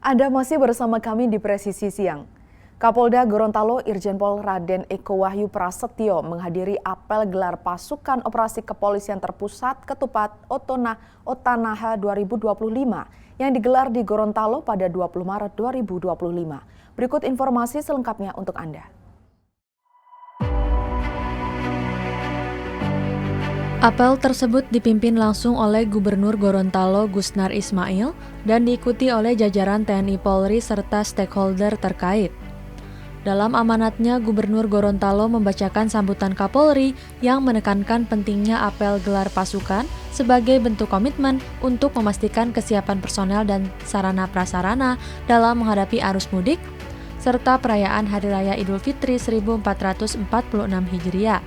Anda masih bersama kami di Presisi Siang. Kapolda Gorontalo Irjen Pol Raden Eko Wahyu Prasetyo menghadiri apel gelar pasukan operasi kepolisian terpusat Ketupat Otanaha 2025 yang digelar di Gorontalo pada 20 Maret 2025. Berikut informasi selengkapnya untuk Anda. Apel tersebut dipimpin langsung oleh Gubernur Gorontalo Gusnar Ismail dan diikuti oleh jajaran TNI Polri serta stakeholder terkait. Dalam amanatnya, Gubernur Gorontalo membacakan sambutan Kapolri yang menekankan pentingnya apel gelar pasukan sebagai bentuk komitmen untuk memastikan kesiapan personel dan sarana prasarana dalam menghadapi arus mudik, serta perayaan Hari Raya Idul Fitri 1446 Hijriah.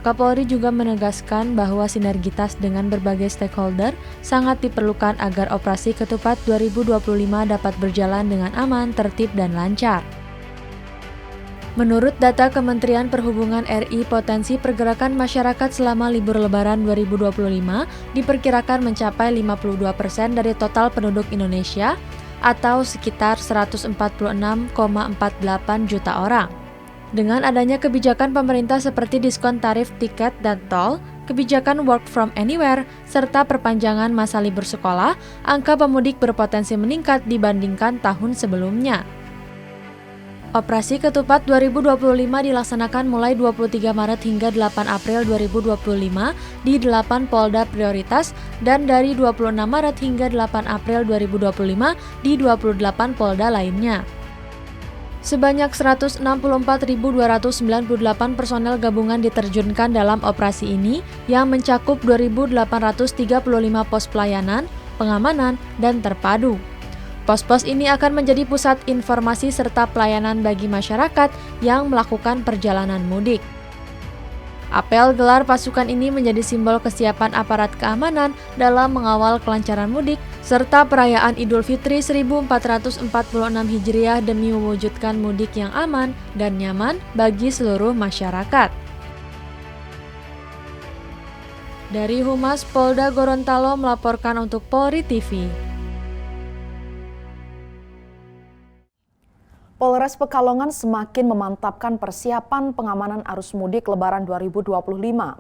Kapolri juga menegaskan bahwa sinergitas dengan berbagai stakeholder sangat diperlukan agar operasi Ketupat 2025 dapat berjalan dengan aman, tertib, dan lancar. Menurut data Kementerian Perhubungan RI, potensi pergerakan masyarakat selama libur Lebaran 2025 diperkirakan mencapai 52% dari total penduduk Indonesia atau sekitar 146,48 juta orang. Dengan adanya kebijakan pemerintah seperti diskon tarif tiket dan tol, kebijakan work from anywhere, serta perpanjangan masa libur sekolah, angka pemudik berpotensi meningkat dibandingkan tahun sebelumnya. Operasi Ketupat 2025 dilaksanakan mulai 23 Maret hingga 8 April 2025 di 8 Polda prioritas dan dari 26 Maret hingga 8 April 2025 di 28 Polda lainnya. Sebanyak 164.298 personel gabungan diterjunkan dalam operasi ini yang mencakup 2.835 pos pelayanan, pengamanan, dan terpadu. Pos-pos ini akan menjadi pusat informasi serta pelayanan bagi masyarakat yang melakukan perjalanan mudik. Apel gelar pasukan ini menjadi simbol kesiapan aparat keamanan dalam mengawal kelancaran mudik serta perayaan Idul Fitri 1446 Hijriah demi mewujudkan mudik yang aman dan nyaman bagi seluruh masyarakat. Dari Humas Polda Gorontalo melaporkan untuk Polri TV. Polres Pekalongan semakin memantapkan persiapan pengamanan arus mudik Lebaran 2025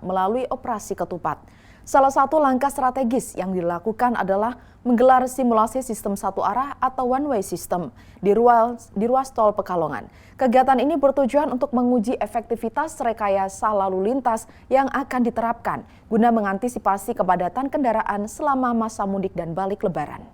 melalui operasi Ketupat. Salah satu langkah strategis yang dilakukan adalah menggelar simulasi sistem satu arah atau one-way system di ruas tol Pekalongan. Kegiatan ini bertujuan untuk menguji efektivitas rekayasa lalu lintas yang akan diterapkan guna mengantisipasi kepadatan kendaraan selama masa mudik dan balik Lebaran.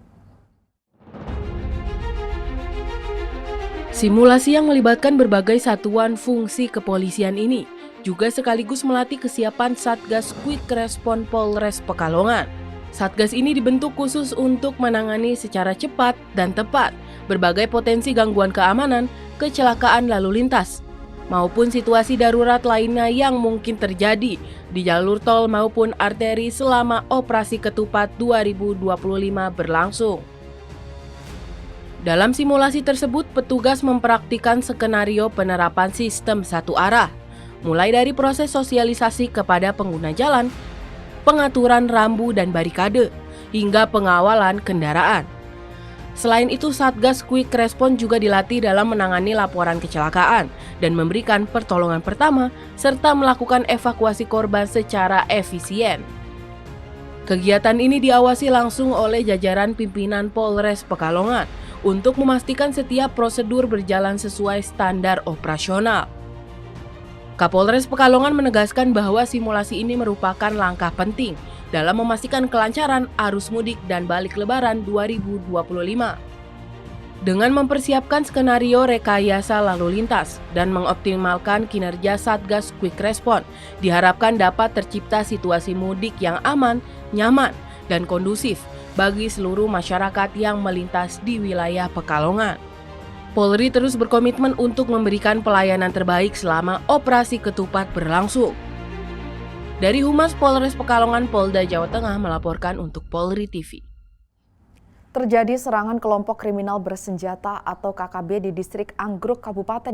Simulasi yang melibatkan berbagai satuan fungsi kepolisian ini juga sekaligus melatih kesiapan Satgas Quick Response Polres Pekalongan. Satgas ini dibentuk khusus untuk menangani secara cepat dan tepat berbagai potensi gangguan keamanan, kecelakaan lalu lintas, maupun situasi darurat lainnya yang mungkin terjadi di jalur tol maupun arteri selama operasi Ketupat 2025 berlangsung. Dalam simulasi tersebut, petugas mempraktikkan skenario penerapan sistem satu arah, mulai dari proses sosialisasi kepada pengguna jalan, pengaturan rambu dan barikade, hingga pengawalan kendaraan. Selain itu, Satgas Quick Response juga dilatih dalam menangani laporan kecelakaan dan memberikan pertolongan pertama, serta melakukan evakuasi korban secara efisien. Kegiatan ini diawasi langsung oleh jajaran pimpinan Polres Pekalongan untuk memastikan setiap prosedur berjalan sesuai standar operasional. Kapolres Pekalongan menegaskan bahwa simulasi ini merupakan langkah penting dalam memastikan kelancaran arus mudik dan balik Lebaran 2025. Dengan mempersiapkan skenario rekayasa lalu lintas dan mengoptimalkan kinerja Satgas Quick Response, diharapkan dapat tercipta situasi mudik yang aman, nyaman, dan kondusif bagi seluruh masyarakat yang melintas di wilayah Pekalongan. Polri terus berkomitmen untuk memberikan pelayanan terbaik selama operasi Ketupat berlangsung. Dari Humas Polres Pekalongan, Polda Jawa Tengah melaporkan untuk Polri TV. Terjadi serangan kelompok kriminal bersenjata atau KKB di distrik Anggrek, Kabupaten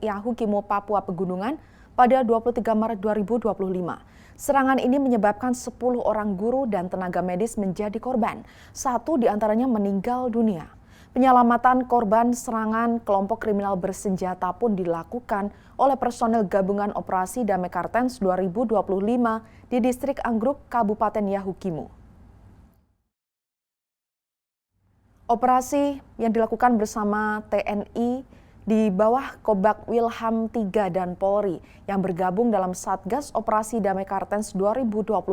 Yahukimo, Papua Pegunungan pada 23 Maret 2025. Serangan ini menyebabkan 10 orang guru dan tenaga medis menjadi korban. 1 diantaranya meninggal dunia. Penyelamatan korban serangan kelompok kriminal bersenjata pun dilakukan oleh personel Gabungan Operasi Damai Kartens 2025 di Distrik Anggruk, Kabupaten Yahukimo. Operasi yang dilakukan bersama TNI di bawah Kobak Wilham III dan Polri yang bergabung dalam Satgas Operasi Damai Kartens 2025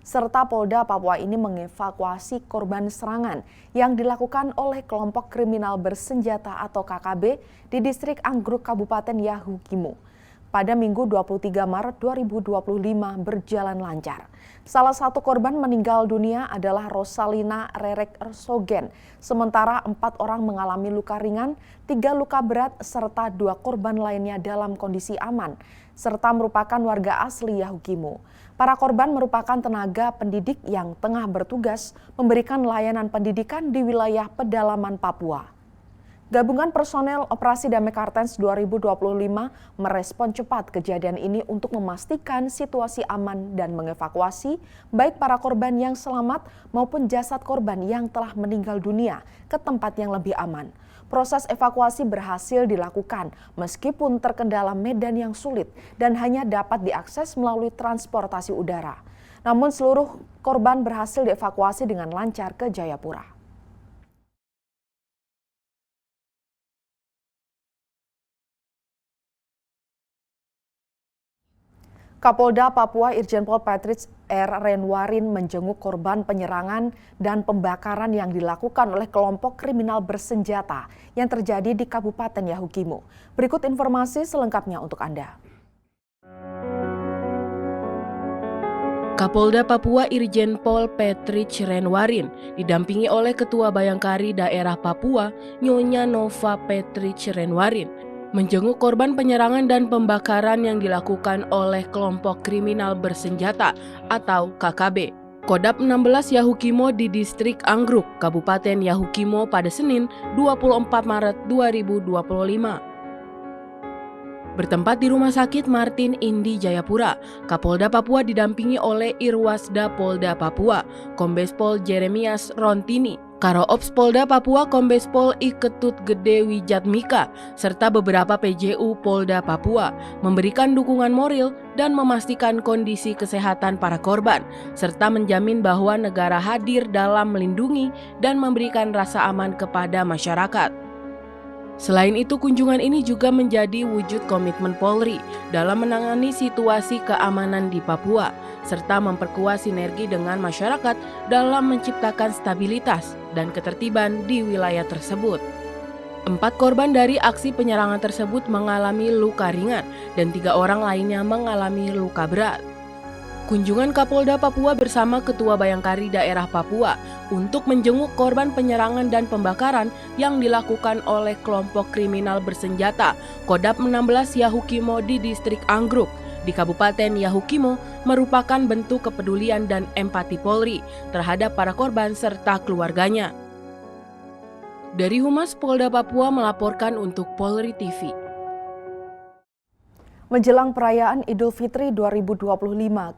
serta Polda Papua ini mengevakuasi korban serangan yang dilakukan oleh kelompok kriminal bersenjata atau KKB di Distrik Anggruk Kabupaten Yahukimo. Pada Minggu 23 Maret 2025 berjalan lancar. Salah satu korban meninggal dunia adalah Rosalina Rerek Ersogen, sementara 4 orang mengalami luka ringan, 3 luka berat, serta 2 korban lainnya dalam kondisi aman, serta merupakan warga asli Yahukimo. Para korban merupakan tenaga pendidik yang tengah bertugas memberikan layanan pendidikan di wilayah pedalaman Papua. Gabungan personel Operasi Damai Kartens 2025 merespon cepat kejadian ini untuk memastikan situasi aman dan mengevakuasi baik para korban yang selamat maupun jasad korban yang telah meninggal dunia ke tempat yang lebih aman. Proses evakuasi berhasil dilakukan meskipun terkendala medan yang sulit dan hanya dapat diakses melalui transportasi udara. Namun seluruh korban berhasil dievakuasi dengan lancar ke Jayapura. Kapolda Papua Irjen Pol Patrick R. Renwarin menjenguk korban penyerangan dan pembakaran yang dilakukan oleh kelompok kriminal bersenjata yang terjadi di Kabupaten Yahukimo. Berikut informasi selengkapnya untuk Anda. Kapolda Papua Irjen Pol Patrick Renwarin didampingi oleh Ketua Bayangkari Daerah Papua Nyonya Nova Patrick Renwarin menjenguk korban penyerangan dan pembakaran yang dilakukan oleh kelompok kriminal bersenjata atau KKB. Kodap 16 Yahukimo di Distrik Anggruk, Kabupaten Yahukimo pada Senin 24 Maret 2025. Bertempat di Rumah Sakit Martin Indi Jayapura, Kapolda Papua didampingi oleh Irwasda Polda Papua, Kombes Pol Jeremias Rontini, Karo Ops Polda Papua Kombes Pol Iketut Gede Wijatmika, serta beberapa PJU Polda Papua memberikan dukungan moral dan memastikan kondisi kesehatan para korban, serta menjamin bahwa negara hadir dalam melindungi dan memberikan rasa aman kepada masyarakat. Selain itu, kunjungan ini juga menjadi wujud komitmen Polri dalam menangani situasi keamanan di Papua, serta memperkuat sinergi dengan masyarakat dalam menciptakan stabilitas dan ketertiban di wilayah tersebut. 4 korban dari aksi penyerangan tersebut mengalami luka ringan dan 3 orang lainnya mengalami luka berat. Kunjungan Kapolda Papua bersama Ketua Bayangkari Daerah Papua untuk menjenguk korban penyerangan dan pembakaran yang dilakukan oleh kelompok kriminal bersenjata Kodap 16 Yahukimo di Distrik Anggruk di Kabupaten Yahukimo merupakan bentuk kepedulian dan empati Polri terhadap para korban serta keluarganya. Dari Humas Polda Papua melaporkan untuk Polri TV. Menjelang perayaan Idul Fitri 2025,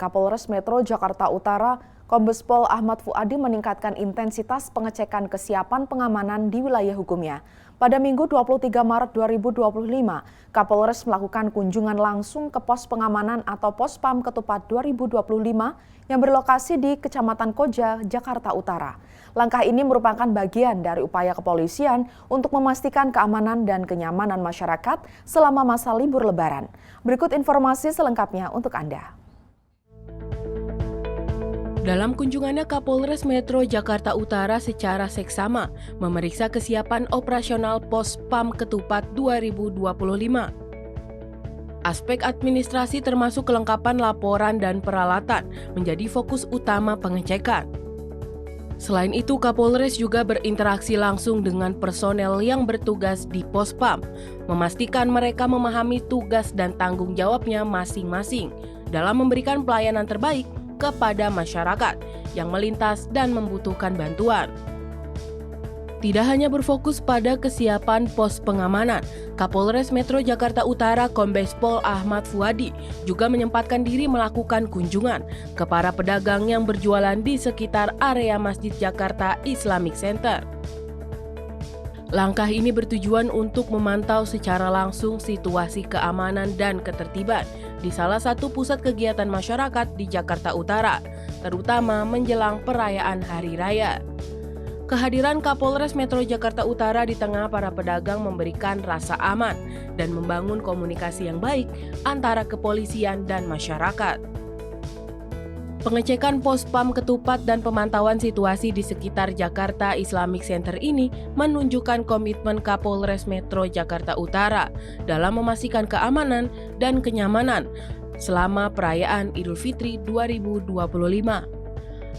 Kapolres Metro Jakarta Utara, Kombes Pol Ahmad Fuadi meningkatkan intensitas pengecekan kesiapan pengamanan di wilayah hukumnya. Pada Minggu 23 Maret 2025, Kapolres melakukan kunjungan langsung ke pos pengamanan atau Pospam Ketupat 2025 yang berlokasi di Kecamatan Koja, Jakarta Utara. Langkah ini merupakan bagian dari upaya kepolisian untuk memastikan keamanan dan kenyamanan masyarakat selama masa libur Lebaran. Berikut informasi selengkapnya untuk Anda. Dalam kunjungannya, Kapolres Metro Jakarta Utara secara seksama memeriksa kesiapan operasional Pospam Ketupat 2025. Aspek administrasi termasuk kelengkapan laporan dan peralatan menjadi fokus utama pengecekan. Selain itu, Kapolres juga berinteraksi langsung dengan personel yang bertugas di Pospam, memastikan mereka memahami tugas dan tanggung jawabnya masing-masing dalam memberikan pelayanan terbaik kepada masyarakat yang melintas dan membutuhkan bantuan. Tidak hanya berfokus pada kesiapan pos pengamanan, Kapolres Metro Jakarta Utara Kombes Pol Ahmad Fuadi juga menyempatkan diri melakukan kunjungan ke para pedagang yang berjualan di sekitar area Masjid Jakarta Islamic Center. Langkah ini bertujuan untuk memantau secara langsung situasi keamanan dan ketertiban di salah satu pusat kegiatan masyarakat di Jakarta Utara, terutama menjelang perayaan Hari Raya. Kehadiran Kapolres Metro Jakarta Utara di tengah para pedagang memberikan rasa aman dan membangun komunikasi yang baik antara kepolisian dan masyarakat. Pengecekan Pospam Ketupat dan pemantauan situasi di sekitar Jakarta Islamic Center ini menunjukkan komitmen Kapolres Metro Jakarta Utara dalam memastikan keamanan dan kenyamanan selama perayaan Idul Fitri 2025.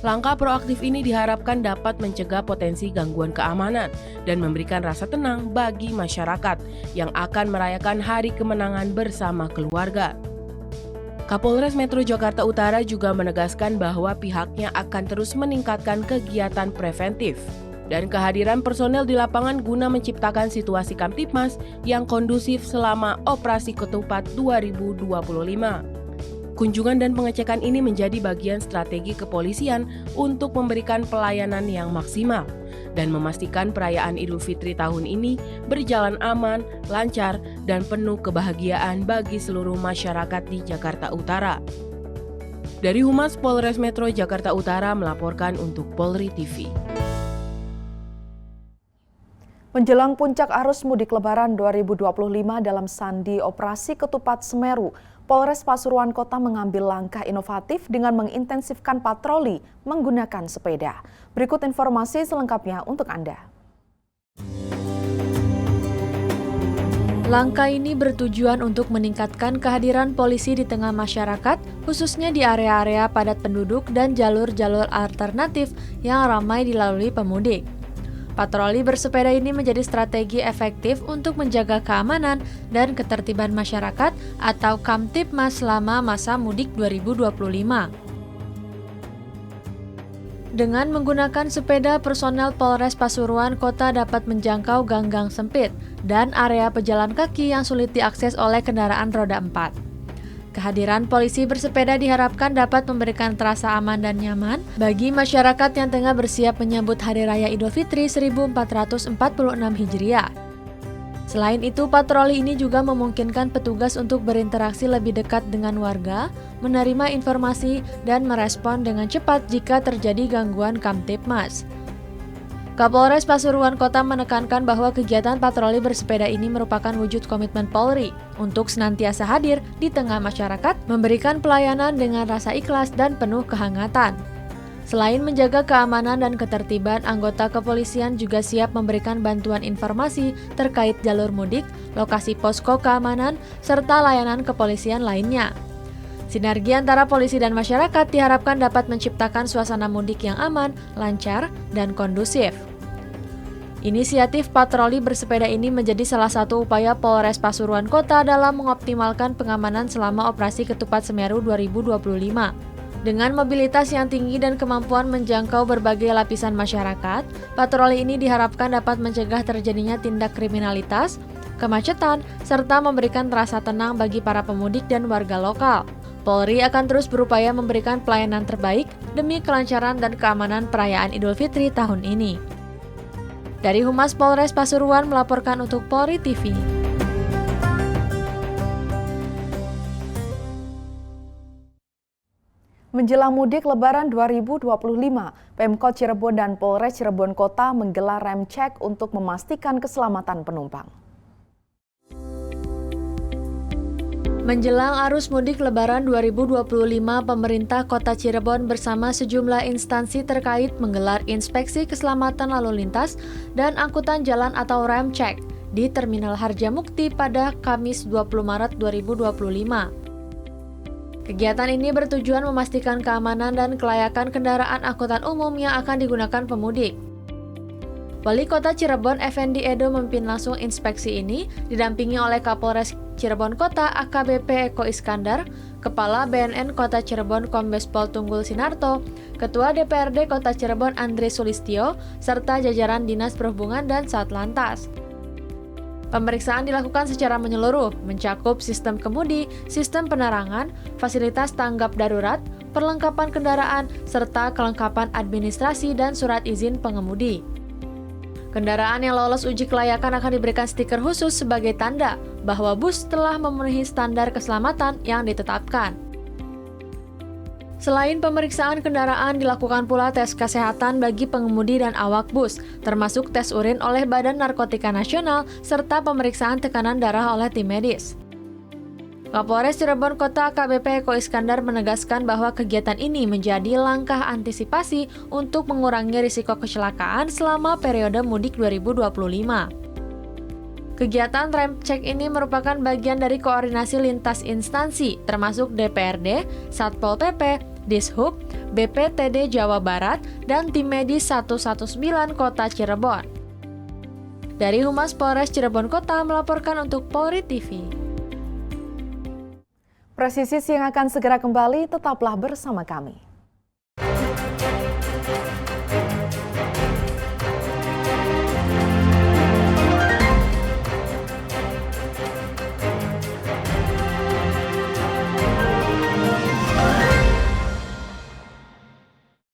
Langkah proaktif ini diharapkan dapat mencegah potensi gangguan keamanan dan memberikan rasa tenang bagi masyarakat yang akan merayakan hari kemenangan bersama keluarga. Kapolres Metro Jakarta Utara juga menegaskan bahwa pihaknya akan terus meningkatkan kegiatan preventif dan kehadiran personel di lapangan guna menciptakan situasi Kamtibmas yang kondusif selama Operasi Ketupat 2025. Kunjungan dan pengecekan ini menjadi bagian strategi kepolisian untuk memberikan pelayanan yang maksimal dan memastikan perayaan Idul Fitri tahun ini berjalan aman, lancar, dan penuh kebahagiaan bagi seluruh masyarakat di Jakarta Utara. Dari Humas Polres Metro Jakarta Utara melaporkan untuk Polri TV. Menjelang puncak arus mudik Lebaran 2025 dalam sandi Operasi Ketupat Semeru, Polres Pasuruan Kota mengambil langkah inovatif dengan mengintensifkan patroli menggunakan sepeda. Berikut informasi selengkapnya untuk Anda. Langkah ini bertujuan untuk meningkatkan kehadiran polisi di tengah masyarakat, khususnya di area-area padat penduduk dan jalur-jalur alternatif yang ramai dilalui pemudik. Patroli bersepeda ini menjadi strategi efektif untuk menjaga keamanan dan ketertiban masyarakat atau Kamtibmas selama masa mudik 2025. Dengan menggunakan sepeda, personel Polres Pasuruan Kota dapat menjangkau gang-gang sempit dan area pejalan kaki yang sulit diakses oleh kendaraan roda 4. Kehadiran polisi bersepeda diharapkan dapat memberikan rasa aman dan nyaman bagi masyarakat yang tengah bersiap menyambut Hari Raya Idul Fitri 1446 Hijriah. Selain itu, patroli ini juga memungkinkan petugas untuk berinteraksi lebih dekat dengan warga, menerima informasi, dan merespon dengan cepat jika terjadi gangguan Kamtibmas. Kapolres Pasuruan Kota menekankan bahwa kegiatan patroli bersepeda ini merupakan wujud komitmen Polri untuk senantiasa hadir di tengah masyarakat, memberikan pelayanan dengan rasa ikhlas dan penuh kehangatan. Selain menjaga keamanan dan ketertiban, anggota kepolisian juga siap memberikan bantuan informasi terkait jalur mudik, lokasi posko keamanan, serta layanan kepolisian lainnya. Sinergi antara polisi dan masyarakat diharapkan dapat menciptakan suasana mudik yang aman, lancar, dan kondusif. Inisiatif patroli bersepeda ini menjadi salah satu upaya Polres Pasuruan Kota dalam mengoptimalkan pengamanan selama Operasi Ketupat Semeru 2025. Dengan mobilitas yang tinggi dan kemampuan menjangkau berbagai lapisan masyarakat, patroli ini diharapkan dapat mencegah terjadinya tindak kriminalitas, kemacetan, serta memberikan rasa tenang bagi para pemudik dan warga lokal. Polri akan terus berupaya memberikan pelayanan terbaik demi kelancaran dan keamanan perayaan Idul Fitri tahun ini. Dari Humas Polres Pasuruan melaporkan untuk Polri TV. Menjelang mudik Lebaran 2025, Pemkot Cirebon dan Polres Cirebon Kota menggelar rem cek untuk memastikan keselamatan penumpang. Menjelang arus mudik Lebaran 2025, pemerintah Kota Cirebon bersama sejumlah instansi terkait menggelar inspeksi keselamatan lalu lintas dan angkutan jalan atau rem cek di Terminal Harjamukti pada Kamis 20 Maret 2025. Kegiatan ini bertujuan memastikan keamanan dan kelayakan kendaraan angkutan umum yang akan digunakan pemudik. Wali Kota Cirebon Effendi Edo memimpin langsung inspeksi ini, didampingi oleh Kapolres Cirebon Kota AKBP Eko Iskandar, Kepala BNN Kota Cirebon Kombes Pol Tunggul Sinarto, Ketua DPRD Kota Cirebon Andre Sulistyo, serta jajaran Dinas Perhubungan dan Satlantas. Pemeriksaan dilakukan secara menyeluruh, mencakup sistem kemudi, sistem penerangan, fasilitas tanggap darurat, perlengkapan kendaraan, serta kelengkapan administrasi dan surat izin pengemudi. Kendaraan yang lolos uji kelayakan akan diberikan stiker khusus sebagai tanda bahwa bus telah memenuhi standar keselamatan yang ditetapkan. Selain pemeriksaan kendaraan, dilakukan pula tes kesehatan bagi pengemudi dan awak bus, termasuk tes urin oleh Badan Narkotika Nasional serta pemeriksaan tekanan darah oleh tim medis. Kapolres Cirebon Kota AKBP Eko Iskandar menegaskan bahwa kegiatan ini menjadi langkah antisipasi untuk mengurangi risiko kecelakaan selama periode mudik 2025. Kegiatan rem cek ini merupakan bagian dari koordinasi lintas instansi, termasuk DPRD, Satpol PP, Dishub, BPTD Jawa Barat, dan tim medis 119 Kota Cirebon. Dari Humas Polres Cirebon Kota melaporkan untuk Polri TV. Presisi yang akan segera kembali, tetaplah bersama kami.